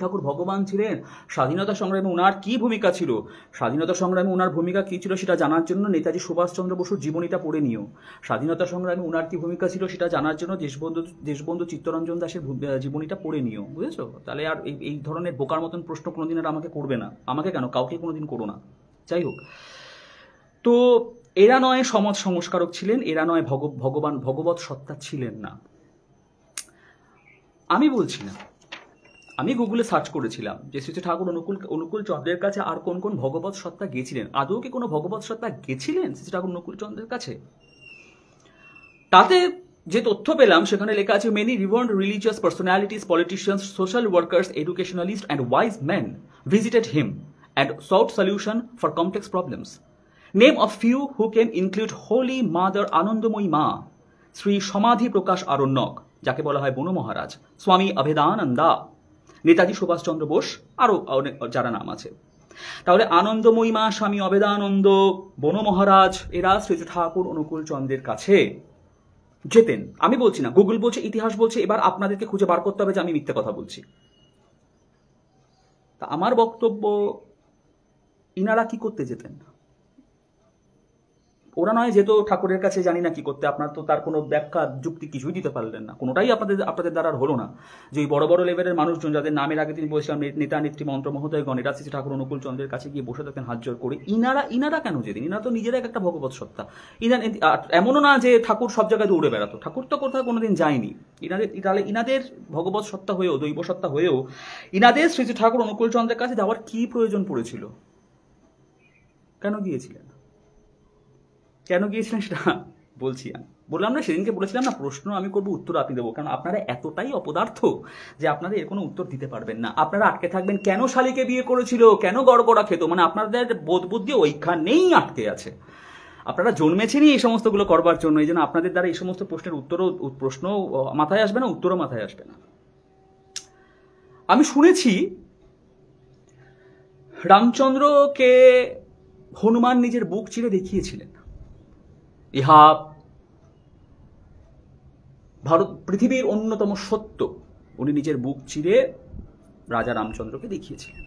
ঠাকুর ভগবান ছিলেন, স্বাধীনতা সংগ্রামে ওনার কি ভূমিকা ছিল, স্বাধীনতা সংগ্রামে ওনার ভূমিকা কী ছিল সেটা জানার জন্য নেতাজি সুভাষচন্দ্র বসুর জীবনীটা পড়ে নিও। স্বাধীনতা সংগ্রামে ওনার কি ভূমিকা ছিল সেটা জানার জন্য দেশবন্ধু চিত্তরঞ্জন দাসের জীবনীটা পড়ে নিও, বুঝেছো? তাহলে আর এই ধরনের বোকার মতন প্রশ্ন কোনোদিন আর আমাকে করবে না, আমাকে কেন, কাউকে কোনোদিন করো না। যাই হোক, তো এরা নয় সমাজ সংস্কারক ছিলেন, এরা নয় ভগবৎ সত্তা ছিলেন না। আমি বলছি না, আমি গুগলে সার্চ করেছিলাম যে শ্রী ঠাকুর অনুকূল চন্দ্রের কাছে আর কোন কোন ভগবৎ সত্তা গেছিলেন। আদৌ কি কোনো ভগবৎ সত্তা গেছিলেন শ্রী ঠাকুর অনুকূল চন্দ্রের কাছে? তাতে যে তথ্য পেলাম সেখানে লেখা আছে, many revered religious personalities, politicians, social workers, educationalist and wise men visited him and sought solution for complex problems. Name of few who came include Holy Mother আনন্দময়ী মা, শ্রী সমাধি প্রকাশ আরণ্যক যাকে বলা হয় বনু মহারাজ, স্বামী অভেদানন্দা, নেতাজি সুভাষচন্দ্র বোস, আরও অনেক যারা নাম আছে। তাহলে আনন্দময়ী মা, স্বামী অভেদানন্দ, বনু মহারাজ এরা শ্রী ঠাকুর অনুকূল চন্দ্রের কাছে যেতেন। আমি বলছি না, গুগল বলছে, ইতিহাস বলছে, এবার আপনাদেরকে খুঁজে বার করতে হবে যে আমি মিথ্যে কথা বলছি। তা আমার বক্তব্য, ইনারা কি করতে যেতেন? ওরা নয় যেত ঠাকুরের কাছে জানি না কি করতে, আপনার তো তার কোনো ব্যাখ্যা যুক্তি কিছুই দিতে পারলেন না, কোনোটাই আপনাদের দ্বারা আর হলো না। যে ওই বড় বড় লেভেলের মানুষজন যাদের নামের আগে তিনি বলছিলাম নেতা নেত্রী মন্ত্র মহোদয়গণ, এরা শ্রী ঠাকুর অনুকূল চন্দ্রের কাছে গিয়ে বসে থাকতেন হাত জোর করে। ইনারা কেন যেতেন? ইনারা তো নিজেরা একটা ভগবৎ সত্তা। এমনও না যে ঠাকুর সব জায়গায় দৌড়ে বেড়াতো, ঠাকুর তো কোথাও কোনোদিন যায়নি। তাহলে ইনাদের ভগবৎ সত্তা হয়েও, দৈব সত্তা হয়েও ইনাদের শ্রী ঠাকুর অনুকূল চন্দ্রের কাছে যাওয়ার কি প্রয়োজন পড়েছিল? কেন গিয়েছিলেন? কেন গিয়েছিলেন সেটা বলছি। আমি বললাম না, সেদিনকে বলেছিলাম না, প্রশ্ন আমি করবো, উত্তর আপনি দেবো, কারণ আপনারা এতটাই অপদার্থ যে আপনারা এর কোনো উত্তর দিতে পারবেন না। আপনারা আটকে থাকবেন কেন শালিকে বিয়ে করেছিল, কেন গড়গড়া খেত, মানে আপনাদের বোধ বুদ্ধি ওইখানেই আটকে আছে। আপনারা জন্মেছেনই এই সমস্তগুলো করবার জন্য, এই জন্য আপনাদের দ্বারা এই সমস্ত প্রশ্ন মাথায় আসবে না, উত্তরও মাথায় আসবে না। আমি শুনেছি রামচন্দ্রকে হনুমান নিজের বুক চিরে দেখিয়েছিলেন। ইহা পৃথিবীর অন্যতম সত্য। উনি নিজের বুক চিরে রাজা রামচন্দ্রকে দেখিয়েছিলেন।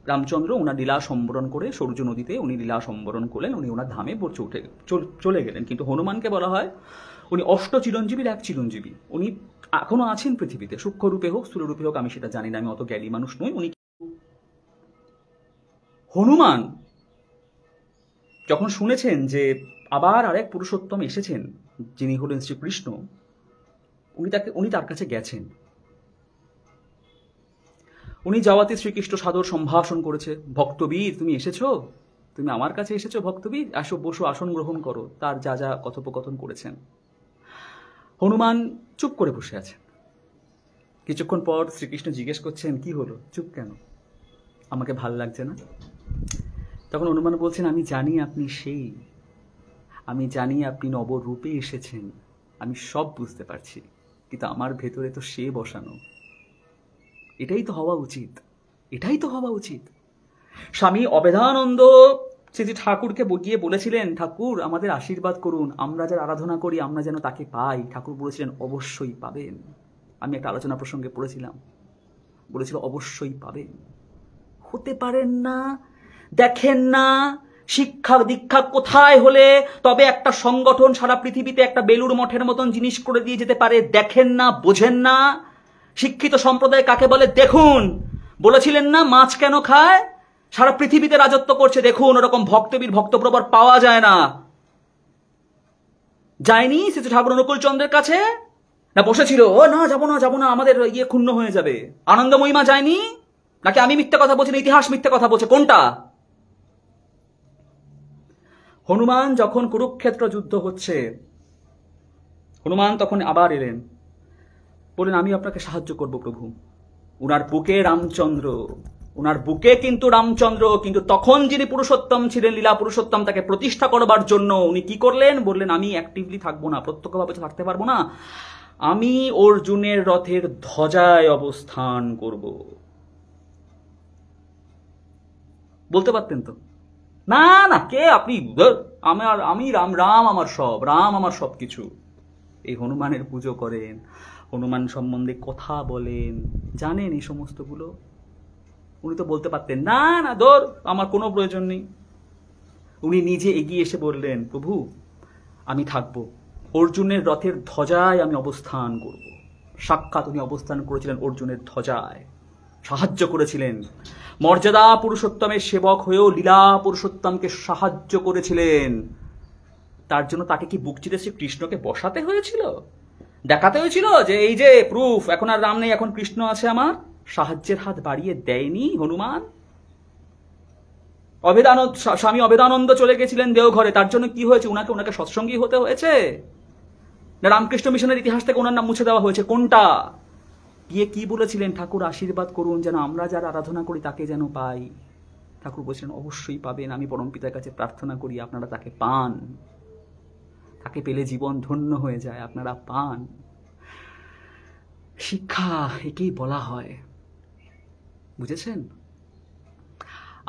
রামচন্দ্র ওনার লীলা সম্বরণ করে সূর্য নদীতে উনি লীলা সম্বরণ করলেন, উনি ওনার ধামে চলে গেলেন। কিন্তু হনুমানকে বলা হয় উনি অষ্ট চিরঞ্জীবীর এক চিরঞ্জীবী। উনি এখনো আছেন পৃথিবীতে, সূক্ষ্ম রূপে হোক স্থূল রূপে হোক আমি সেটা জানি না, আমি অত জ্ঞানী মানুষ নই। উনি হনুমান যখন শুনেছেন যে আবার আরেক পুরুষোত্তম এসেছেন যিনি হলেন শ্রীকৃষ্ণ, উনি তার কাছে গেছেন। উনি যাওয়াতে শ্রীকৃষ্ণ সাদর সম্ভাষণ করেছে, ভক্তবীর তুমি এসেছো, তুমি আমার কাছে এসেছো ভক্তবীর, আসো বসো, আসন গ্রহণ করো। তার যা যা কথোপকথন করেছেন। হনুমান চুপ করে বসে আছেন। কিছুক্ষণ পর শ্রীকৃষ্ণ জিজ্ঞেস করছেন, কি হলো, চুপ কেন, আমাকে ভাল লাগছে না? তখন হনুমান বলছেন, আমি জানি আপনি সেই, আমি জানি আপনি নবরূপে এসেছেন, আমি সব বুঝতে পারছি, কিন্তু আমার ভেতরে তো সে বসানো। এটাই তো হওয়া উচিত, এটাই তো হওয়া উচিত। স্বামী অভেদানন্দ শ্রী ঠাকুরকে গিয়ে বলেছিলেন, ঠাকুর আমাদের আশীর্বাদ করুন, আমরা যার আরাধনা করি আমরা যেন তাকে পাই। ঠাকুর বলেছিলেন অবশ্যই পাবেন। আমি একটা আলোচনা প্রসঙ্গে পড়েছিলাম, বলেছিল অবশ্যই পাবেন। হতে পারেন না, দেখেন না শিক্ষা দীক্ষা কোথায় হলে তবে একটা সংগঠন সারা পৃথিবীতে একটা বেলুর মঠের মতন জিনিস করে দিয়ে যেতে পারে, দেখেন না, বোঝেন না। শিক্ষিত সম্প্রদায় কাকে বলে দেখুন। বলেছিলেন না মাছ কেন খায়, সারা পৃথিবীতে রাজত্ব করছে, দেখুন ওরকম ভক্তবীর ভক্তপ্রবর পাওয়া যায় না। যায়নি শ্রী ঠাকুর অনুকূল চন্দ্রের কাছে, না বসেছিল, ও না যাবো না আমাদের ইয়ে ক্ষুণ্ণ হয়ে যাবে। আনন্দময়ী মা যায়নি, নাকি আমি মিথ্যে কথা বলছি, ইতিহাস মিথ্যে কথা বলছে, কোনটা? হনুমান যখন কুরুক্ষেত্র যুদ্ধ হচ্ছে, হনুমান তখন আবার এলেন, বললেন আমি আপনাকে সাহায্য করব প্রভু। উনার বুকে রামচন্দ্র, উনার বুকে কিন্তু রামচন্দ্র, কিন্তু তখন যিনি পুরুষোত্তম ছিলেন, লীলা পুরুষোত্তম, তাকে প্রতিষ্ঠা করবার জন্য উনি কি করলেন, বললেন আমি অ্যাক্টিভলি থাকবো না, প্রত্যক্ষভাবে থাকতে পারবো না, আমি অর্জুনের রথের ধ্বজায় অবস্থান করব। বলতে পারতেন তো, না না কে আপনি, আমি রাম আমার সব, রাম আমার সব কিছু। এই হনুমানের পুজো করেন, হনুমান সম্বন্ধে কথা বলেন, জানেন এই সমস্তগুলো, উনি তো বলতে পারতেন না না ধর আমার কোনো প্রয়োজন নেই। উনি নিজে এগিয়ে এসে বললেন, প্রভু আমি থাকবো, অর্জুনের রথের ধ্বজায় আমি অবস্থান করব। সাক্ষাৎ উনি অবস্থান করেছিলেন অর্জুনের ধ্বজায়, সাহায্য করেছিলেন। মর্যাদা পুরুষোত্তমের সেবক হয়েও লীলা পুরুষোত্তমকে সাহায্য করেছিলেন। তার জন্য তাকে কি বুক চিরে কৃষ্ণকে বসাতে হয়েছিল, দেখাতে হয়েছিল যে এই যে প্রুফ, এখন আর রাম নেই, এখন কৃষ্ণ আছে আমার? সাহায্যের হাত বাড়িয়ে দেয়নি হনুমান। স্বামী অভেদানন্দ চলে গেছিলেন দেওঘরে, তার জন্য কি হয়েছে? ওনাকে সৎসঙ্গী হতে হয়েছে না রামকৃষ্ণ মিশনের ইতিহাস থেকে ওনার নাম মুছে দেওয়া হয়েছে? কোনটা? গিয়ে কি বলেছিলেন? ঠাকুর আশীর্বাদ করুন যেন আমরা যারা আরাধনা করি তাকে যেন পাই। ঠাকুর বলছিলেন অবশ্যই পাবেন, আমি পরম পিতার কাছে প্রার্থনা করি আপনারা তাকে পান, তাকে পেলে জীবন ধন্য হয়ে যায়, আপনারা পান। শিক্ষা একেই বলা হয়, বুঝেছেন?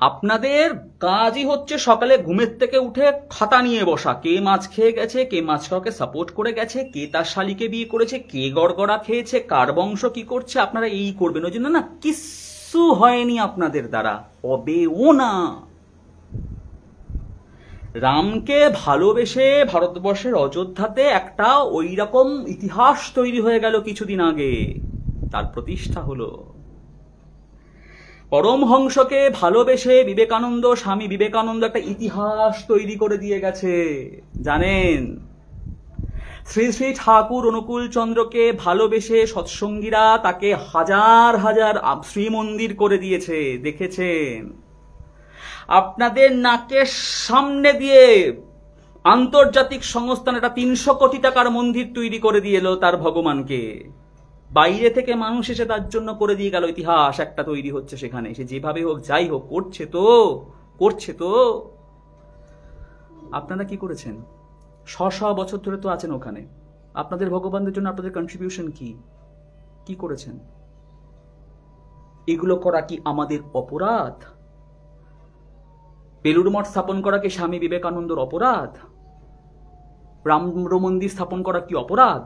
আপনাদের কাজই হচ্ছে সকালে ঘুমের থেকে উঠে খাতা নিয়ে বসা, কে মাছ খেয়ে গেছে, কে মাছ খাওয়াকে সাপোর্ট করে গেছে, কে তার শালিকে বিয়ে করেছে, কে গড়গড়া খেয়েছে, কার বংশ কি করছে, আপনারা এই করবেন। ওই জন্য না কিচ্ছু হয়নি আপনাদের দ্বারা, হবেও না। রামকে ভালোবেসে ভারতবর্ষের অযোধ্যাতে একটা ওই রকম ইতিহাস তৈরি হয়ে গেল কিছুদিন আগে, তার প্রতিষ্ঠা হলো। পরমহংসকে ভালোবেসে বিবেকানন্দ, স্বামী বিবেকানন্দ একটা ইতিহাস তৈরি করে দিয়ে গেছে, জানেন? শ্রী শ্রী ঠাকুর অনুকূল চন্দ্রকে ভালোবেসে সৎসঙ্গীরা তাকে হাজার হাজার শ্রীমন্দির করে দিয়েছে, দেখেছেন? আপনাদের নাকের সামনে দিয়ে আন্তর্জাতিক সংস্থান একটা 300 কোটি টাকার মন্দির তৈরি করে দিয়ে এলো তার ভগবানকে। বাইরে থেকে মানুষ এসে তার জন্য করে দিয়ে গেল, ইতিহাস একটা তৈরি হচ্ছে সেখানে। সে যেভাবে হোক যাই হোক করছে তো। আপনারা কি করেছেন? 100 বছর ধরে তো আছেন ওখানে। আপনাদের ভগবানদের জন্য আপনাদের কন্ট্রিবিউশন কি করেছেন? এগুলো করা কি আমাদের অপরাধ? বেলুড় মঠ স্থাপন করা কি স্বামী বিবেকানন্দর অপরাধ? রাম মন্দির স্থাপন করা কি অপরাধ?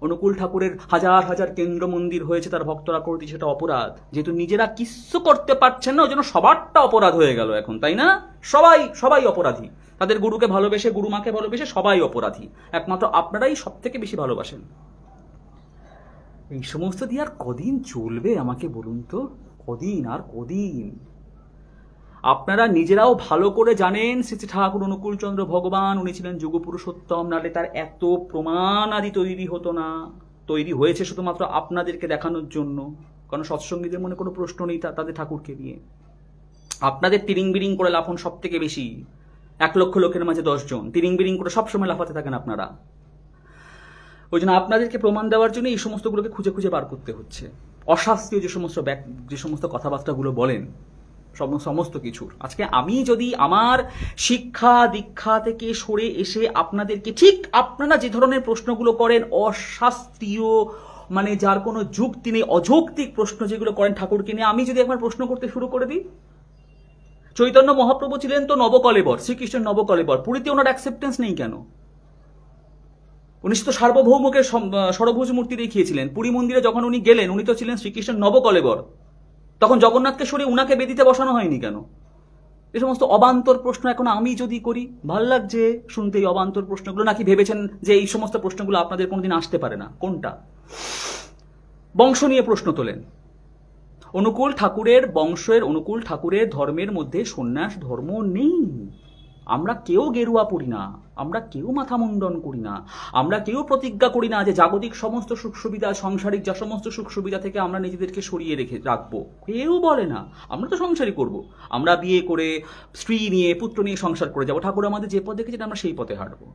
অনুকূল ঠাকুরের হাজার হাজার কেন্দ্র মন্দির হয়েছে, তার ভক্তরা করতে, সেটা অপরাধ? যেহেতু নিজেরা কিচ্ছু করতে পারছেন না, ওই জন্য সবারটা অপরাধ হয়ে গেল এখন, তাই না? সবাই অপরাধী। তাদের গুরুকে ভালোবেসে, গুরুমাকে ভালোবেসে সবাই অপরাধী, একমাত্র আপনারাই সব থেকে বেশি ভালোবাসেন। এই সমস্ত দিয়ে আর কদিন চলবে আমাকে বলুন তো? কদিন? আপনারা নিজেরাও ভালো করে জানেন শ্রী শ্রী ঠাকুর অনুকূল চন্দ্র ভগবান উনি ছিলেন যুগ পুরুষোত্তম, নালে তার এত প্রমাণ আদি তৈরি হতো না। তৈরি হয়েছে শুধুমাত্র আপনাদেরকে দেখানোর জন্য, কারণ সৎসঙ্গীদের মনে কোনো প্রশ্ন নেই তাদের ঠাকুরকে নিয়ে। আপনাদের তিরিং বিরিং করে লাফন সব থেকে বেশি, 1 লক্ষ লোকের মাঝে 10 জন তিরিং বিরিং করে সবসময় লাফাতে থাকেন আপনারা। ওই জন্য আপনাদেরকে প্রমাণ দেওয়ার জন্য এই সমস্তগুলোকে খুঁজে খুঁজে বার করতে হচ্ছে। অশাস্ত্রীয় যে সমস্ত কথাবার্তাগুলো বলেন সমস্ত কিছুর। আজকে আমি যদি আমার শিক্ষা দীক্ষা থেকে সরে এসে আপনাদেরকে ঠিক আপনারা যে ধরনের প্রশ্নগুলো করেন, অশাস্ত্রীয় মানে যার কোনো যুক্তি নেই, অযৌক্তিক প্রশ্ন যেগুলো করেন ঠাকুরকে নিয়ে, আমি যদি একবার প্রশ্ন করতে শুরু করে দিই, চৈতন্য মহাপ্রভু ছিলেন তো নবকলেবর, শ্রীকৃষ্ণের নবকলেবর, পুরীতে ওনার অ্যাকসেপ্টেন্স নেই কেন? উনি তো সার্বভৌমকে ষড়ভুজ মূর্তি দেখিয়েছিলেন। পুরী মন্দিরে যখন উনি গেলেন, উনি তো ছিলেন শ্রীকৃষ্ণের নবকলেবর, তখন জগন্নাথকে সরিয়ে উনাকে বেদিতে বসানো হয়নি কেন? এই সমস্ত অবান্তর প্রশ্ন এখন আমি যদি করি, ভাল লাগছে শুনতে এই অবান্তর প্রশ্নগুলো? নাকি ভেবেছেন যে এই সমস্ত প্রশ্নগুলো আপনাদের কোনোদিন আসতে পারে না? কোনটা? বংশ নিয়ে প্রশ্ন তোলেন। অনুকূল ঠাকুরের বংশের, অনুকূল ঠাকুরের ধর্মের মধ্যে সন্ন্যাস ধর্ম নেই। আমরা কেউ গেরুয়া পড়ি না, আমরা কেউ মাথা মুন্ডন করি না, আমরা কেউ প্রতিজ্ঞা করি না যে জাগতিক সমস্ত সুখ সুবিধা, সাংসারিক যা সমস্ত সুখ সুবিধা থেকে আমরা নিজেদেরকে সরিয়ে রাখবো। কেউ বলে না আমরা তো সংসারই করব, আমরা বিয়ে করে স্ত্রী নিয়ে পুত্র নিয়ে সংসার করে যাব। ঠাকুর আমাদের যে পথ দেখেছেন আমরা সেই পথে হাঁটবো।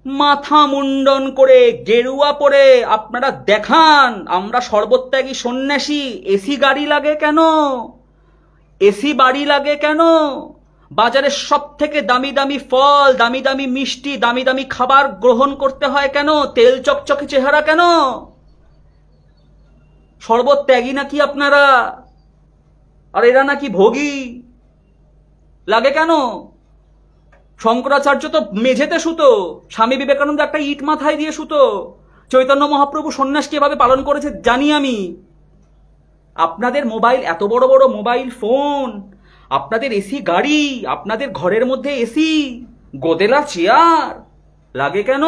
মাথা মুন্ডন করে গেরুয়া পরে আপনারা দেখান আমরা সর্বত্যাগী সন্ন্যাসী। এসি গাড়ি লাগে কেন? এসি বাড়ি লাগে কেন? বাজারের সব থেকে দামি দামি ফল, দামি দামি মিষ্টি, দামি দামি খাবার গ্রহণ করতে হয় কেন? তেল চকচকে চেহারা কেন? সর্বত্যাগী নাকি আপনারা? আর এরা নাকি ভোগী? লাগে কেন? শঙ্করাচার্য তো মেঝেতে শুতো, স্বামী বিবেকানন্দ একটা ইট মাথায় দিয়ে শুতো, চৈতন্য মহাপ্রভু সন্ন্যাসকে এভাবে পালন করেছে জানি আমি। আপনাদের মোবাইল, এত বড় বড় মোবাইল ফোন, আপনাদের এসি গাড়ি, আপনাদের ঘরের মধ্যে এসি, গোদেলা চেয়ার লাগে কেন?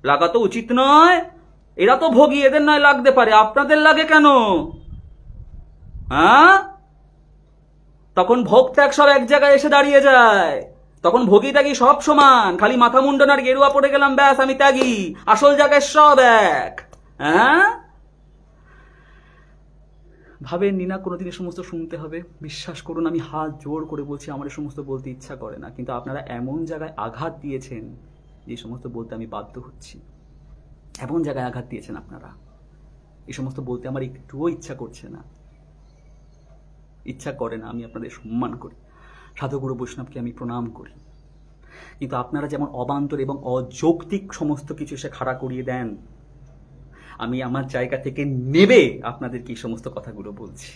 লাগা তো উচিত নয়। এরা তো ভোগী, এদের নয় লাগতে পারে, আপনাদের লাগে কেন? হ্যাঁ, তখন ভোগ ত্যাগ সব এক জায়গায় এসে দাঁড়িয়ে যায়। তখন ভোগী ত্যাগী সব সমান, খালি মাথা মুন্ডন আর গেরুয়া পড়ে গেলাম, ব্যাস আমি ত্যাগী, আসল জায়গায় সব এক। হ্যাঁ, ভাবেননি না কোনোদিন এ সমস্ত শুনতে হবে? বিশ্বাস করুন, আমি হাত জোর করে বলছি, আমার এ সমস্ত বলতে ইচ্ছা করে না, কিন্তু আপনারা এমন জায়গায় আঘাত দিয়েছেন যে সমস্ত বলতে আমি বাধ্য হচ্ছি। এমন জায়গায় আঘাত দিয়েছেন আপনারা, এই সমস্ত বলতে আমার একটুও ইচ্ছা করছে না, ইচ্ছা করে না। আমি আপনাদের সম্মান করি, সাধুগুরু বৈষ্ণবকে আমি প্রণাম করি, কিন্তু আপনারা যেমন অবান্তর এবং অযৌক্তিক সমস্ত কিছু সে খাড়া করিয়ে দেন, আমি আমার জায়গা থেকে নেবে আপনাদেরকে এই সমস্ত কথাগুলো বলছি।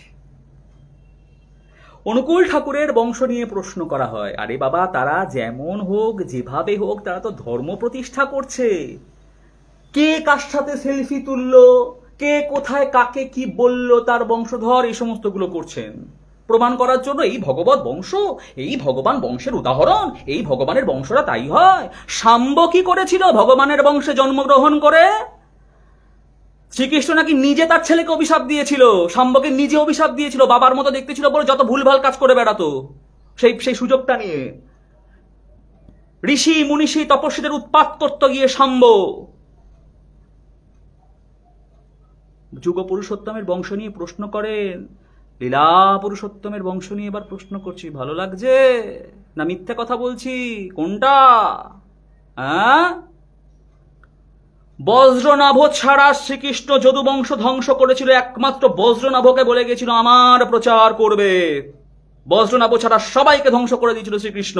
অনুকূল ঠাকুরের বংশ নিয়ে প্রশ্ন করা হয়, আরে বাবা, তারা যেমন হোক যেভাবে হোক তারা তো ধর্ম প্রতিষ্ঠা করছে। কে কার সাথে সেলফি তুললো, কে কোথায় কাকে কি বলল, তার বংশধর এই সমস্তগুলো করছেন প্রমাণ করার জন্য। এই ভগবত বংশ, এই ভগবান বংশের উদাহরণ, এই ভগবানের বংশরা তাই হয়। শাম্ব কি করেছিল ভগবানের বংশে জন্মগ্রহণ করে? শ্রীকৃষ্ণ নাকি নিজে তার ছেলেকে অভিশাপ দিয়েছিল, শাম্বকে নিজে অভিশাপ দিয়েছিল, বাবার মতো দেখতে ছিল বলে যত ভুলভাল কাজ করে বেড়াতো। সেই সুযোগটা নিয়ে ঋষি মুনিষী তপস্বীদের উৎপাত করতে গিয়ে শাম্ব। যুগ পুরুষোত্তমের বংশ নিয়ে প্রশ্ন করেন, লীলা পুরুষোত্তমের বংশ নিয়ে এবার প্রশ্ন করছি। ভালো লাগছে না মিথ্যে কথা বলছি? কোনটা? হ্যাঁ, বজ্রনাভ ছাড়া শ্রীকৃষ্ণ যদু বংশ ধ্বংস করেছিল, একমাত্র বজ্রনাভকে বলে গেছিল আমার প্রচার করবে। বজ্রনাভ ছাড়া সবাইকে ধ্বংস করে দিয়েছিল শ্রীকৃষ্ণ।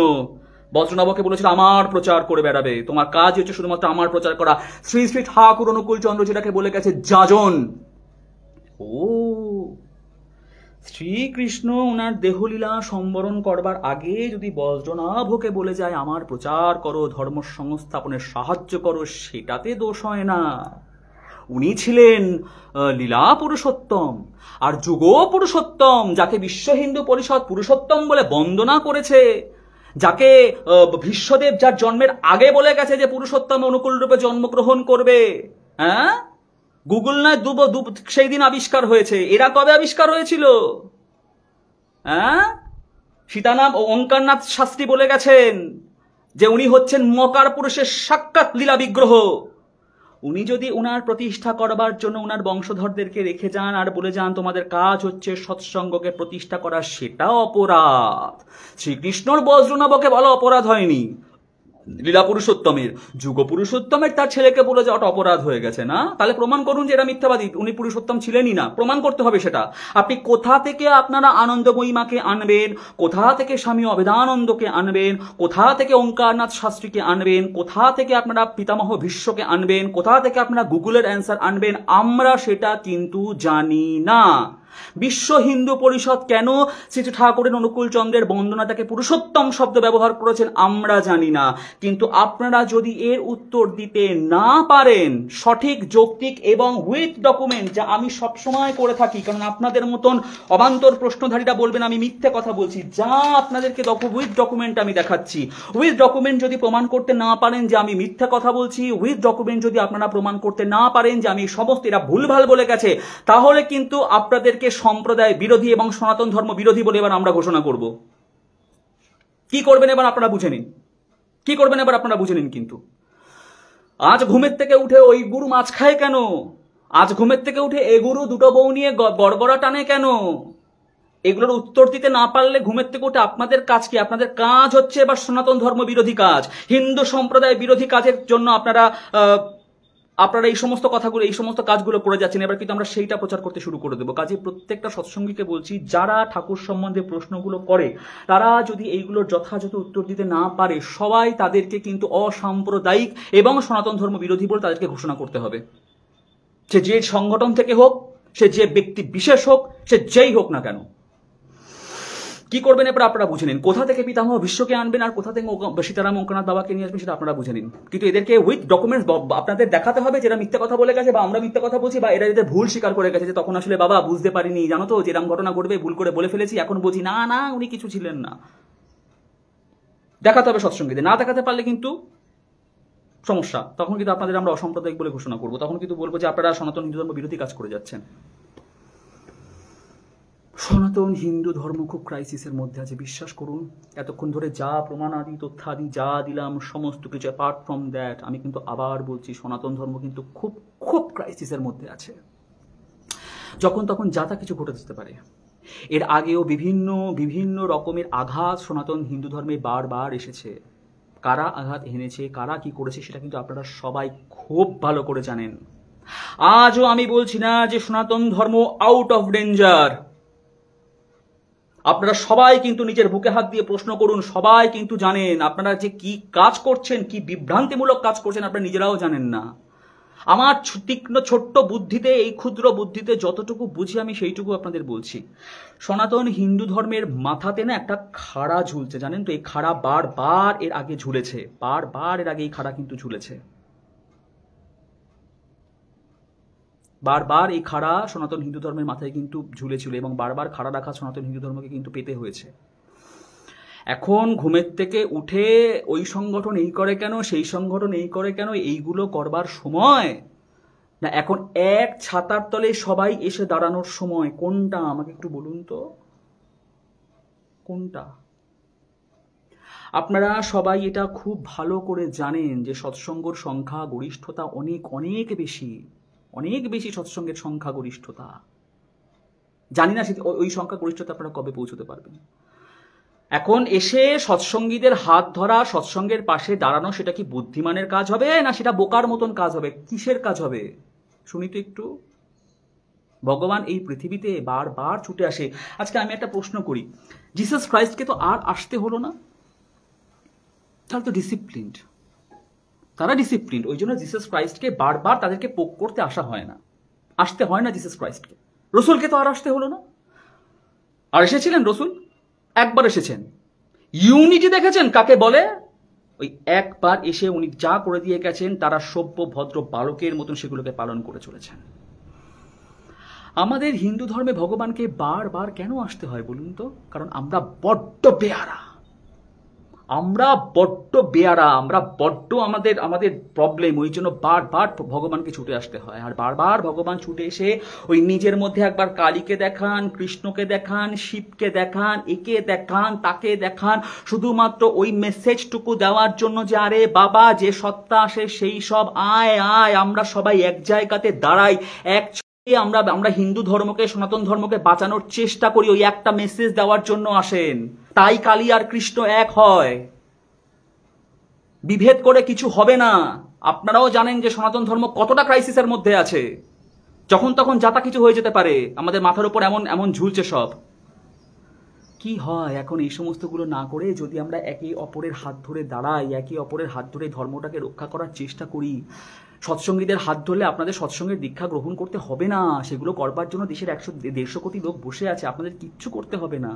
বজ্রনাভকে বলেছিল আমার প্রচার করে বেড়াবে, তোমার কাজ হচ্ছে শুধুমাত্র আমার প্রচার করা। শ্রী শ্রী ঠাকুর অনুকূল চন্দ্র যেটাকে বলে গেছে যাজন। ও, শ্রীকৃষ্ণ ওনার দেহলীলা সম্বরণ করবার আগে যদি বজ্রনাভকে বলে যায় আমার প্রচার করো, ধর্ম সংস্থাপনের সাহায্য করো, সেটাতে দোষ হয় না। উনি ছিলেন লীলা পুরুষোত্তম আর যুগ পুরুষোত্তম, যাকে বিশ্ব হিন্দু পরিষদ পুরুষোত্তম বলে বন্দনা করেছে, যাকে ভীষ্মদেব যার জন্মের আগে বলে গেছে যে পুরুষোত্তম অনুকূল রূপে জন্মগ্রহণ করবে। হ্যাঁ, গুগল নয় সেই দিন আবিষ্কার হয়েছে। এরা কবে আবিষ্কার হয়েছিল? হ্যাঁ, সীতানাম ও ওঙ্কারনাথ শাস্ত্রী বলে গেছেন যে উনি হচ্ছেন মকার পুরুষের সাক্ষাৎ লীলা বিগ্রহ। উনি যদি উনার প্রতিষ্ঠা করবার জন্য উনার বংশধরদেরকে রেখে যান আর বলে যান তোমাদের কাজ হচ্ছে সৎসঙ্গকে প্রতিষ্ঠা করা, সেটা অপরাধ। শ্রীকৃষ্ণর বজ্রনাভকে বলা অপরাধ হয়নি, লীলা পুরুষোত্তমের। যুগ পুরুষোত্তমের তার ছেলেকে বলে যাওয়াটা অপরাধ হয়ে গেছে না? তাহলে প্রমাণ করুন যে এরা মিথ্যাবাদী, উনি পুরুষোত্তম ছিলেনই না। প্রমাণ করতে হবে সেটা। আপনি কোথা থেকে আপনারা আনন্দময়ীমাকে আনবেন, কোথা থেকে স্বামী অবেদানন্দকে আনবেন, কোথা থেকে ওঙ্কারনাথ শাস্ত্রীকে আনবেন, কোথা থেকে আপনারা পিতামহ ভীষ্মকে আনবেন, কোথা থেকে আপনারা গুগলের অ্যান্সার আনবেন, আমরা সেটা কিন্তু জানি না। বিশ্ব হিন্দু পরিষদ কেন শ্রী ঠাকুরের অনুকূল চন্দ্রের বন্দনাটাকে পুরুষোত্তম শব্দ ব্যবহার করেছেন আমরা জানি না। কিন্তু আপনারা যদি এর উত্তর দিতে না পারেন সঠিক, যৌক্তিক এবং উইথ ডকুমেন্ট, যা আমি সবসময় করে থাকি, কারণ আপনাদের মতন অবান্তর প্রশ্নধারীরা বলবেন আমি মিথ্যে কথা বলছি, যা আপনাদেরকে উইথ ডকুমেন্ট আমি দেখাচ্ছি। উইথ ডকুমেন্ট যদি প্রমাণ করতে না পারেন যে আমি মিথ্যে কথা বলছি, উইথ ডকুমেন্ট যদি আপনারা প্রমাণ করতে না পারেন যে আমি সমস্ত এরা ভুলভাল বলে গেছে, তাহলে কিন্তু আপনাদেরকে সম্প্রদায় বিরোধী এবং সনাতন ধর্ম বিরোধী বলে এবার আমরা ঘোষণা করব। কি করবেন এবার আপনারা বুঝে নিন, কি করবেন এবার আপনারা বুঝে নিন। কিন্তু আজ ঘুমের থেকে উঠে ওই গুরু মাছ খায় কেন? আজ ঘুমের থেকে উঠে এ গুরু দুটো বউ নিয়ে গড়গড়া টানে কেন? এগুলোর উত্তর দিতে না পারলে ঘুমের থেকে উঠে আপনাদের কাজ কি? আপনাদের কাজ হচ্ছে এবার সনাতন ধর্ম বিরোধী কাজ, হিন্দু সম্প্রদায় বিরোধী কাজের জন্য আপনারা এই সমস্ত কথাগুলো, এই সমস্ত কাজগুলো করে যাচ্ছেন। এবার কিন্তু আমরা সেইটা প্রচার করতে শুরু করে দেবো। কাজে প্রত্যেকটা সৎসঙ্গীকে বলছি, যারা ঠাকুর সম্বন্ধে প্রশ্নগুলো করে তারা যদি এইগুলোর যথাযথ উত্তর দিতে না পারে, সবাই তাদেরকে কিন্তু অসাম্প্রদায়িক এবং সনাতন ধর্ম বিরোধী বলে তাদেরকে ঘোষণা করতে হবে। সে যে সংগঠন থেকে হোক, সে যে ব্যক্তি বিশেষ হোক, সে যেই হোক না কেন। কি করবেন এরপর আপনারা বুঝে নিন। কোথা থেকে পিতামহ বিশ্বকে আনবেন আর কোথা থেকে সীতারাম অঙ্কনাথ বাবাকে নিয়ে আসবেন সেটা আপনারা বুঝে নিন। কিন্তু এদেরকে উইথ ডকুমেন্টস আপনাদের দেখাতে হবে যেটা মিথ্যা কথা বলে গেছে, বা আমরা মিথ্যা কথা বলছি, বা এরা এদের ভুল স্বীকার করে গেছে যে তখন আসলে বাবা বুঝতে পারিনি, জানো তো যেরকম ঘটনা ঘটবে ভুল করে বলে ফেলেছি, এখন বলছি না না উনি কিছু ছিলেন না। দেখাতে হবে সৎসঙ্গীদের। না দেখাতে পারলে কিন্তু সমস্যা, তখন কিন্তু আপনাদের আমরা অসাম্প্রদায়িক বলে ঘোষণা করবো, তখন কিন্তু বলবো যে আপনারা সনাতন হিন্দু ধর্ম বিরোধী কাজ করে যাচ্ছেন। সনাতন হিন্দু ধর্ম খুব ক্রাইসিসের মধ্যে আছে, বিশ্বাস করুন। এতক্ষণ ধরে যা প্রমাণাদি তথ্যাদি যা দিলাম সমস্ত কিছু অ্যাপার্ট ফ্রম দ্যাট, আমি কিন্তু আবার বলছি সনাতন ধর্ম কিন্তু খুব খুব ক্রাইসিসের মধ্যে আছে। যখন তখন যা তা কিছু ঘটে যেতে পারে। এর আগেও বিভিন্ন বিভিন্ন রকমের আঘাত সনাতন হিন্দু ধর্মে বারবার এসেছে। কারা আঘাত এনেছে, কারা কি করেছে সেটা কিন্তু আপনারা সবাই খুব ভালো করে জানেন। আজও আমি বলছি না যে সনাতন ধর্ম আউট অফ ডেঞ্জার। আপনারা সবাই কিন্তু নিজের বুকে হাত দিয়ে প্রশ্ন করুন, সবাই কিন্তু জানেন আপনারা যে কি কাজ করছেন, কি বিভ্রান্তিমূলক কাজ করছেন আপনারা নিজেরাও জানেন না। আমার তীক্ষ্ণ ছোট্ট বুদ্ধিতে, এই ক্ষুদ্র বুদ্ধিতে যতটুকু বুঝি আমি সেইটুকু আপনাদের বলছি। সনাতন হিন্দু ধর্মের মাথাতে না একটা খাড়া ঝুলছে, জানেন তো? এই খাড়া বারবার এর আগে ঝুলেছে, বারবার এর আগে এই খাড়া কিন্তু ঝুলেছে, বারবার এই খাড়া সনাতন হিন্দু ধর্মের মাথায় কিন্তু ঝুলেছিল, এবং বারবার খাড়া রাখা সনাতন হিন্দু ধর্মকে কিন্তু পেতে হয়েছে। এখন ঘুমের থেকে উঠে ওই সংগঠন এই করে কেন, সেই সংগঠন এই করে কেন, এইগুলো করবার সময় না, এখন এক ছাতার তলে সবাই এসে দাঁড়ানোর সময়। কোনটা আমাকে একটু বলুন তো, কোনটা? আপনারা সবাই এটা খুব ভালো করে জানেন যে সৎসঙ্গর সংখ্যা গরিষ্ঠতা অনেক অনেক বেশি, অনেক বেশি সৎসঙ্গের সংখ্যা গরিষ্ঠতা। জানি না ওই সংখ্যা গরিষ্ঠতা আপনারা কবে পৌঁছতে পারবেন। এখন এসে সৎসঙ্গীদের হাত ধরা, সৎসঙ্গের পাশে দাঁড়ানো, সেটা কি বুদ্ধিমানের কাজ হবে না সেটা বোকার মতন কাজ হবে? কিসের কাজ হবে শুনি তো একটু। ভগবান এই পৃথিবীতে বারবার ছুটে আসে। আজকে আমি একটা প্রশ্ন করি, জিসাস ক্রাইস্টকে তো আর আসতে হলো না, তাহলে তো ডিসিপ্লিনড, তারা ডিসিপ্লিনড, ওই জন্য জিসাস ক্রাইস্টকে বারবার তাদেরকে পোক করতে আসা হয় না, আসতে হয় না জিসাস ক্রাইস্টকে। রসুলকে তো আর আসতে হলো না, আর এসেছিলেন রসুল, একবার এসেছেন। ইউনিটি দেখেছেন কাকে বলে? ওই একবার এসে উনি যা করে দিয়ে গেছেন তারা সভ্য ভদ্র বালকের মতন সেগুলোকে পালন করে চলেছেন। আমাদের হিন্দু ধর্মে ভগবানকে বারবার কেন আসতে হয় বলুন তো? কারণ আমরা বড্ড বেয়ারা, আমরা বড্ড বেয়ারা, আমরা বড্ড আমাদের প্রবলেম, ওই জন্য বারবার ভগবানকে ছুটে আসতে হয়। আর বারবার ভগবান ছুটে এসে ওই নিজের মধ্যে একবার কালীকে দেখান, কৃষ্ণকে দেখান, শিবকে দেখান, একে দেখান, তাকে দেখান, শুধুমাত্র ওই মেসেজটুকু দেওয়ার জন্য যে আরে বাবা যে সত্তা আসে সেই সব আয় আয়, আমরা সবাই এক জায়গাতে দাঁড়াই, এক আমরা হিন্দু ধর্মকে, সনাতন ধর্মকে বাঁচানোর চেষ্টা করি, ওই একটা মেসেজ দেওয়ার জন্য আসেন। তাই কালী আর কৃষ্ণ এক হয়, বিভেদ করে কিছু হবে না। আপনারাও জানেন যে সনাতন ধর্ম কতটা ক্রাইসিসের মধ্যে আছে, যখন তখন যাতা কিছু হয়ে যেতে পারে, আমাদের মাথার উপর এমন এমন ঝুলছে সব। কি হয় এখন এই সমস্তগুলো না করে যদি আমরা একে অপরের হাত ধরে দাঁড়াই, একে অপরের হাত ধরে ধর্মটাকে রক্ষা করার চেষ্টা করি। সৎসঙ্গীদের হাত ধরলে আপনাদের সৎসঙ্গের দীক্ষা গ্রহণ করতে হবে না, সেগুলো করবার জন্য দেশের 100-150 কোটি লোক বসে আছে, আপনাদের কিচ্ছু করতে হবে না।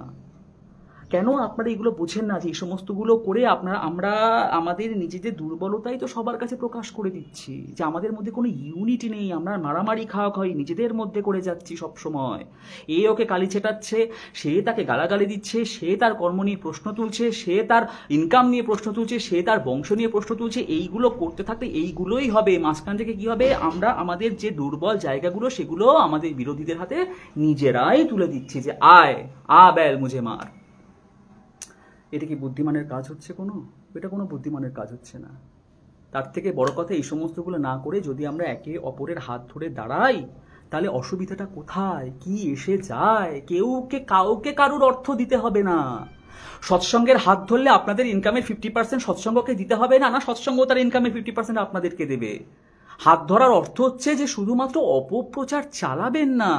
কেন আপনারা এগুলো বোঝেন না যে এই সমস্তগুলো করে আমরা আমাদের নিজেদের দুর্বলতাই তো সবার কাছে প্রকাশ করে দিচ্ছি, যে আমাদের মধ্যে কোনো ইউনিটি নেই, আমরা মারামারি খাওয়া নিজেদের মধ্যে করে যাচ্ছি সব সময়। এ ওকে কালি ছেটাচ্ছে, সে তাকে গালাগালি দিচ্ছে, সে তার কর্ম নিয়ে প্রশ্ন তুলছে, সে তার ইনকাম নিয়ে প্রশ্ন তুলছে, সে তার বংশ নিয়ে প্রশ্ন তুলছে। এইগুলো করতে থাকলে এইগুলোই হবে, মাঝখান থেকে কি হবে, আমরা আমাদের যে দুর্বল জায়গাগুলো সেগুলো আমাদের বিরোধীদের হাতে নিজেরাই তুলে দিচ্ছি, যে আয় বেল মুঝে মার। এটা কি বুদ্ধিমানের কাজ হচ্ছে? এটা কোনো বুদ্ধিমানের কাজ হচ্ছে না। তার থেকে বড় কথা, এই সমস্তগুলো না করে যদি আমরা একে অপরের হাত ধরে দাঁড়াই, তাহলে অসুবিধাটা কোথায়, কি এসে যায়? কাউকে কারুর অর্থ দিতে হবে না। সৎসঙ্গের হাত ধরলে আপনাদের ইনকামের 50% সৎসঙ্গকে দিতে হবে না, না সৎসঙ্গ তার ইনকামের 50% আপনাদেরকে দেবে। হাত ধরার অর্থ হচ্ছে যে শুধুমাত্র অপপ্রচার চালাবেন না,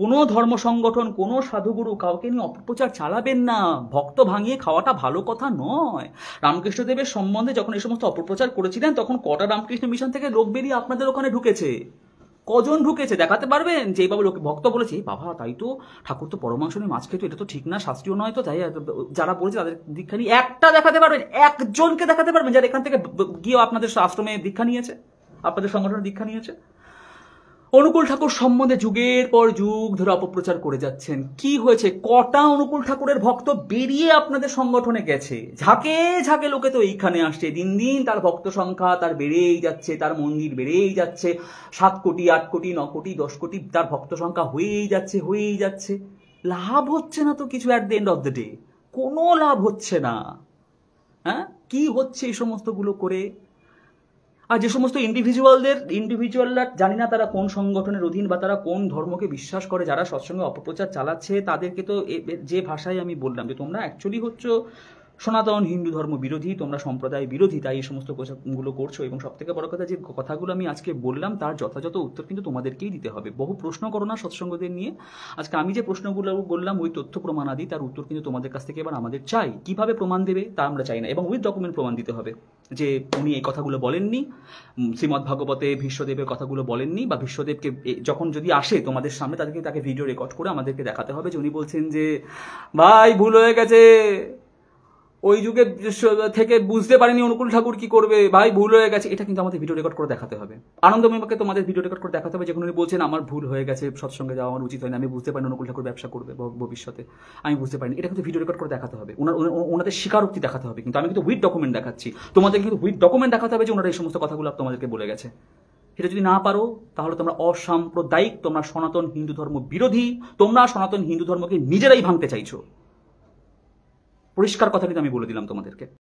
কোনো ধর্ম সংগঠন, কোনো সাধুগুরু কাউকে নিয়ে অপপ্রচার চালাবেন না। ভক্ত ভাঙিয়ে খাওয়াটা ভালো কথা নয়। রামকৃষ্ণদেবের সম্বন্ধে যখন এই সমস্ত অপপ্রচার করেছিলেন তখন কটা রামকৃষ্ণ মিশন থেকে লোক বেরিয়ে আপনাদের ওখানে ঢুকেছে? কজন ঢুকেছে দেখাতে পারবেন? যে বাবা লোকে ভক্ত বলেছে, এই বাবা তাই তো, ঠাকুর তো পরমাংস নিয়ে মাছ খেতো, এটা তো ঠিক না, শাস্ত্রীয় নয় তো, তাই যারা বলেছে তাদের দীক্ষা নিয়ে একটা দেখাতে পারবেন? একজনকে দেখাতে পারবেন যারা এখান থেকে গিয়ে আপনাদের আশ্রমে দীক্ষা নিয়েছে, আপনাদের সংগঠনে দীক্ষা নিয়েছে? অনুকূল ঠাকুর সম্বন্ধে যুগের পর যুগ ধরে অপপ্রচার করে যাচ্ছেন। কি হয়েছে? কটা অনুকূল ঠাকুরের ভক্ত বেরিয়ে আপনাদের সংগঠনে গেছে? ঝাঁকে ঝাঁকে লোকে তো এইখানে আসছে, দিন দিন তার ভক্ত সংখ্যা তার বেড়েই যাচ্ছে, তার মন্দির বেড়েই যাচ্ছে, 7 কোটি 8 কোটি 9 কোটি 10 কোটি তার ভক্ত সংখ্যা হয়েই যাচ্ছে। লাভ হচ্ছে না তো কিছু, at the end of the day কোনো লাভ হচ্ছে না। হ্যাঁ, কি হচ্ছে এই সমস্তগুলো করে? আর যে সমস্ত ইন্ডিভিজুয়ালরা জানি না তারা কোন সংগঠনের অধীন বা তারা কোন ধর্মকে বিশ্বাস করে, যারা সৎসঙ্গে অপপ্রচার চালাচ্ছে, তাদেরকে তো যে ভাষায় আমি বললাম যে তোমরা অ্যাকচুয়ালি হচ্ছে সনাতন হিন্দু ধর্ম বিরোধী, তোমরা সম্প্রদায় বিরোধী, তাই এই সমস্ত গুলো করছো। এবং সব থেকে বড় কথা, যে কথাগুলো আমি আজকে বললাম তার যথাযথ উত্তর কিন্তু তোমাদেরকেই দিতে হবে। বহু প্রশ্ন করো না সৎসঙ্গদের নিয়ে। আজকে আমি যে প্রশ্নগুলো বললাম ওই তথ্য প্রমাণ আদি, তার উত্তর কিন্তু তোমাদের কাছ থেকে এবার আমাদের চাই। কিভাবে প্রমাণ দেবে তা আমরা চাই না, এবং উইথ ডকুমেন্ট প্রমাণ দিতে হবে যে উনি এই কথাগুলো বলেননি, শ্রীমদ্ ভাগবতে ভীষ্মদেবের কথাগুলো বলেননি, বা ভীষ্মদেবকে যখন যদি আসে তোমাদের সামনে তাকে ভিডিও রেকর্ড করে আমাদেরকে দেখাতে হবে যে উনি বলছেন যে ভাই ভুল হয়ে গেছে, ওই যুগে থেকে বুঝতে পারিনি অনুকূল ঠাকুর কি করবে, ভাই ভুল হয়ে গেছে। এটা কিন্তু আমাদের ভিডিও রেকর্ড করে দেখাতে হবে। আনন্দময়ীকে তোমাদের ভিডিও রেকর্ড করে দেখাতে হবে, যখন উনি বলছেন আমার ভুল হয়ে গেছে, সৎসঙ্গে যাওয়া আমার উচিত হয়নি, আমি বুঝতে পারিনি অনুকূল ঠাকুর ব্যবসা করবে ভবিষ্যতে, আমি বুঝতে পারিনি। এটা কিন্তু ভিডিও রেকর্ড করে দেখাতে হবে, ওনাদের স্বীকারোক্তি দেখাতে হবে। কিন্তু আমি কিন্তু উইথ ডকুমেন্ট দেখাচ্ছি, তোমাদের কিন্তু উইথ ডকুমেন্ট দেখাতে হবে যে ওনারা এই সমস্ত কথাগুলো তোমাদেরকে বলে গেছে। এটা যদি না পারো তাহলে তোমরা অসাম্প্রদায়িক, তোমরা সনাতন হিন্দু ধর্ম বিরোধী, তোমরা সনাতন হিন্দু ধর্মকে নিজেরাই ভাঙতে চাইছো। পরিষ্কার কথা কিন্তু আমি বলে দিলাম তোমাদেরকে।